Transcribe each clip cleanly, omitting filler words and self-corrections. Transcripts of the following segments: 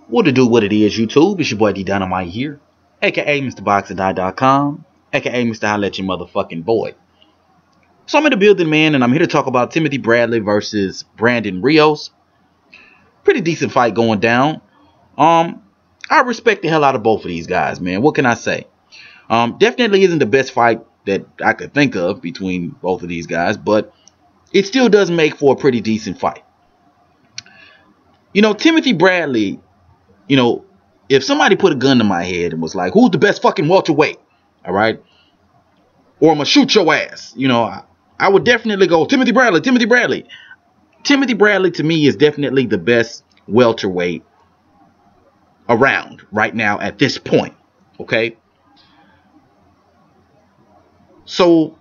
What to do, what it is, YouTube? It's your boy D Dynamite here, aka MrBoxingDie.com, aka Mr. Holla at Your Motherfucking Boy. So I'm in the building, man, and I'm here to talk about Timothy Bradley versus Brandon Rios. Pretty decent fight going down. I respect the hell out of both of these guys, man. What can I say? Definitely isn't the best fight that I could think of between both of these guys, but it still does make for a pretty decent fight. You know, Timothy Bradley, you know, if somebody put a gun to my head and was like, who's the best fucking welterweight? All right. Or I'm going to shoot your ass. You know, I would definitely go Timothy Bradley, Timothy Bradley. Timothy Bradley to me is definitely the best welterweight around right now at this point. Okay. So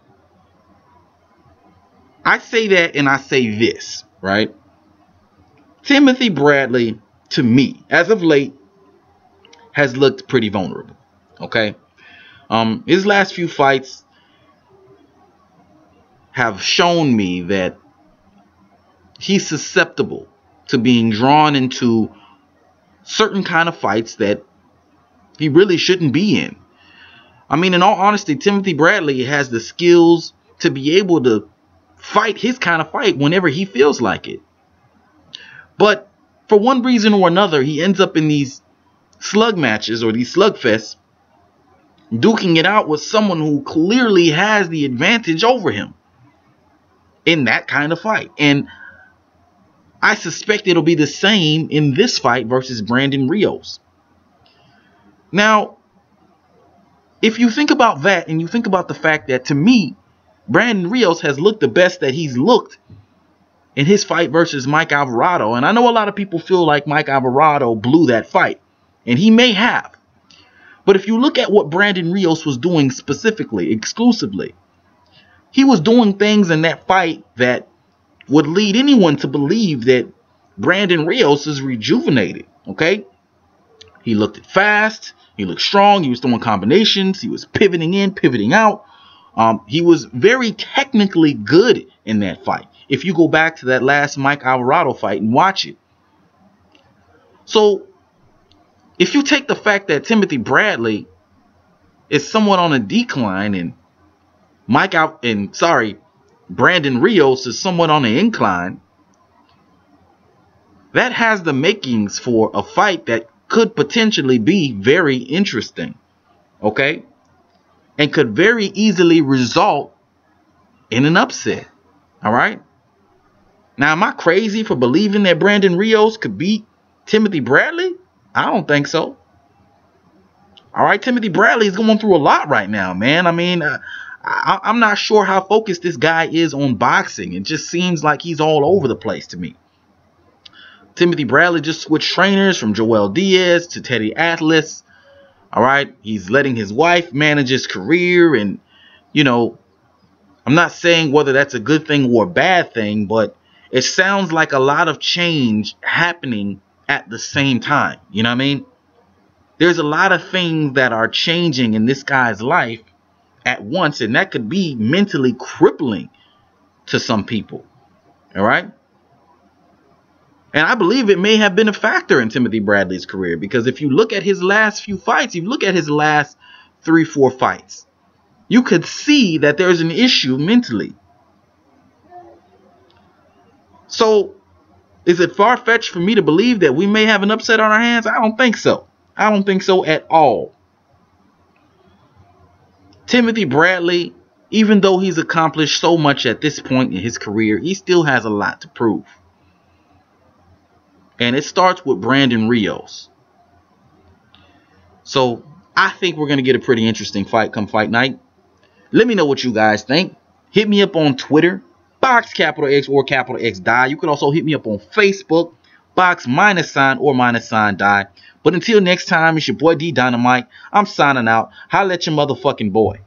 I say that and I say this, right? Timothy Bradley, to me, as of late, has looked pretty vulnerable. Okay. His last few fights have shown me that he's susceptible to being drawn into certain kind of fights that he really shouldn't be in. I mean, in all honesty, Timothy Bradley has the skills to be able to fight his kind of fight whenever he feels like it. But for one reason or another, he ends up in these slug matches or these slugfests, duking it out with someone who clearly has the advantage over him in that kind of fight. And I suspect it'll be the same in this fight versus Brandon Rios. Now, if you think about that and you think about the fact that, to me, Brandon Rios has looked the best that he's looked in his fight versus Mike Alvarado. And I know a lot of people feel like Mike Alvarado blew that fight. And he may have. But if you look at what Brandon Rios was doing specifically, exclusively, he was doing things in that fight that would lead anyone to believe that Brandon Rios is rejuvenated. Okay? He looked fast. He looked strong. He was throwing combinations. He was pivoting in, pivoting out. He was very technically good in that fight. If you go back to that last Mike Alvarado fight and watch it. So, if you take the fact that Timothy Bradley is somewhat on a decline and Brandon Rios is somewhat on an incline, that has the makings for a fight that could potentially be very interesting. Okay? And could very easily result in an upset. All right? Now, am I crazy for believing that Brandon Rios could beat Timothy Bradley? I don't think so. All right, Timothy Bradley is going through a lot right now, man. I mean, I'm not sure how focused this guy is on boxing. It just seems like he's all over the place to me. Timothy Bradley just switched trainers from Joel Diaz to Teddy Atlas. All right, he's letting his wife manage his career. And, you know, I'm not saying whether that's a good thing or a bad thing, but it sounds like a lot of change happening at the same time. You know what I mean? There's a lot of things that are changing in this guy's life at once, and that could be mentally crippling to some people. All right? And I believe it may have been a factor in Timothy Bradley's career, because if you look at his last few fights, if you look at his last 3-4 fights, you could see that there's an issue mentally. So, is it far-fetched for me to believe that we may have an upset on our hands? I don't think so. I don't think so at all. Timothy Bradley, even though he's accomplished so much at this point in his career, he still has a lot to prove. And it starts with Brandon Rios. So, I think we're going to get a pretty interesting fight come fight night. Let me know what you guys think. Hit me up on Twitter, Box capital X or capital X Die. You can also hit me up on Facebook, Box -sign or -sign Die. But until next time, it's your boy D Dynamite. I'm signing out. Holla at your motherfucking boy.